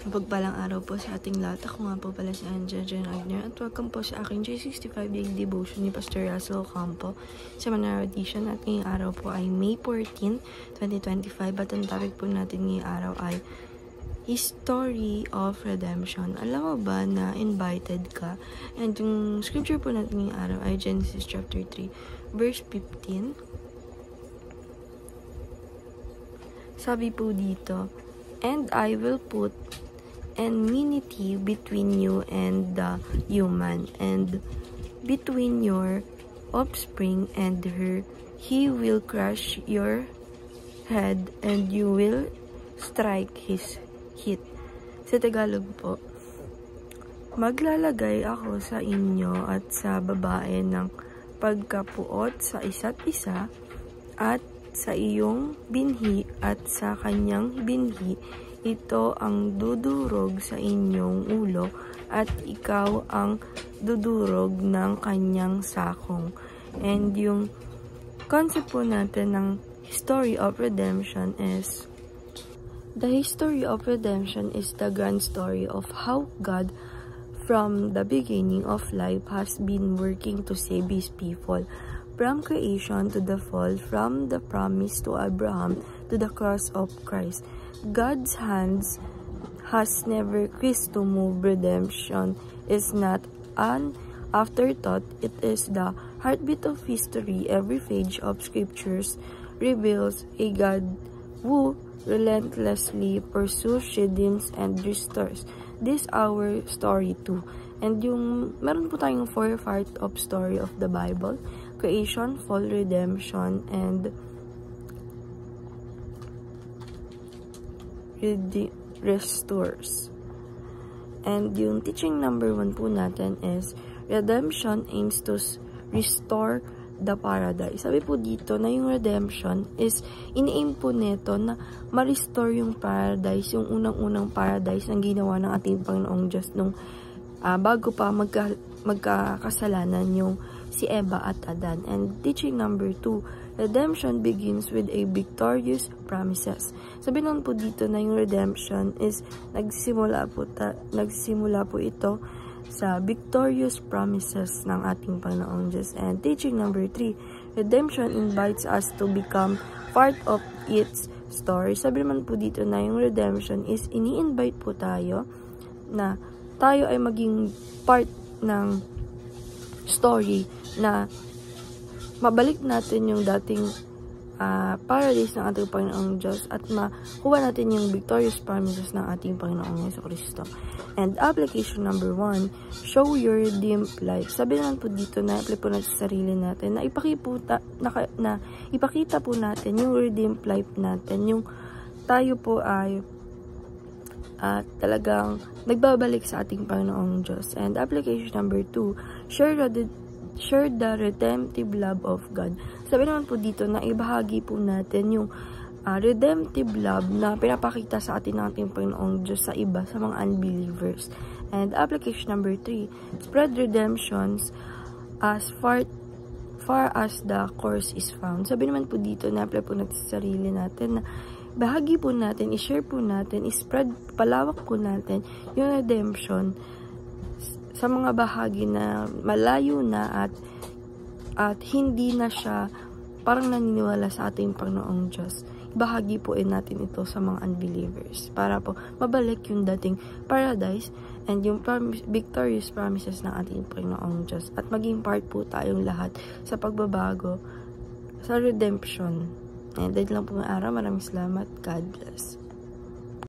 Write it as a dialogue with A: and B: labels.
A: Mapagpalang araw po sa ating lahat. Ako nga po pala si Angela Jen Agner at welcome po sa aking J65 Daily Devotion ni Pastor Russell Campo sa Manara Edition. At ngayong araw po ay May 14, 2025 at ang topic po natin ngayong araw ay History of Redemption. Alam mo ba na invited ka? And yung scripture po natin ngayong araw ay Genesis chapter 3 verse 15. Sabi po dito, "And I will put enmity between you and the human, and between your offspring and her. He will crush your head, and you will strike his head." Sa Tagalog po, maglalagay ako sa inyo at sa babae ng pagkapuot sa isa't isa, at sa iyong binhi at sa kanyang binhi. Ito ang dudurog sa inyong ulo at ikaw ang dudurog ng kanyang sakong. And yung concept po natin ng History of Redemption is, the history of redemption is the grand story of how God from the beginning of life has been working to save His people. From creation to the fall, from the promise to Abraham to the cross of Christ, God's hands has never ceased to move. Redemption is not an afterthought, it is the heartbeat of history. Every page of scriptures reveals a God who relentlessly pursues, redeems, and restores. This our story too. And yung, meron po tayong 4 part of story of the Bible: creation, fall, redemption, and restores. And yung teaching number 1 po natin is, redemption aims to restore the paradise. Sabi po dito na yung redemption is, ini-aim po neto na ma-restore yung paradise, yung unang-unang paradise na ginawa ng ating Panginoong Diyos nung bago pa magkakasalanan yung si Eva at Adan. And teaching number 2, redemption begins with a victorious promises. Sabi naman po dito na yung redemption is nagsimula po ito sa victorious promises ng ating Panginoong Diyos. And teaching number 3, redemption invites us to become part of its story. Sabi naman po dito na yung redemption is ini-invite po tayo na tayo ay maging part ng story, na mabalik natin yung dating paradise ng ating Panginoong Diyos at makuha natin yung victorious promises ng ating Panginoong Jesucristo. And application number 1, show your redeemed life. Sabi naman po dito na apply po natin sa sarili natin na ipakita po natin yung redeemed life natin, yung tayo po ay talagang nagbabalik sa ating Panginoong Diyos. And application number 2, share the redemptive love of God. Sabi naman po dito na ibahagi po natin yung redemptive love na pinapakita sa atin ng ating Panginoong Diyos sa iba, sa mga unbelievers. And application number 3, spread redemptions as far as the course is found. Sabi naman po dito na apply po natin sa sarili natin na bahagi po natin, i-share po natin, i-spread, palawak po natin yung redemption sa mga bahagi na malayo na at hindi na siya parang naniniwala sa ating Panginoong Diyos. Bahagi po natin ito sa mga unbelievers para po mabalik yung dating paradise and yung victorious promises ng ating Panginoong Diyos at maging part po tayong lahat sa pagbabago sa redemption. And dahil lang po ng araw. Maraming salamat. God bless.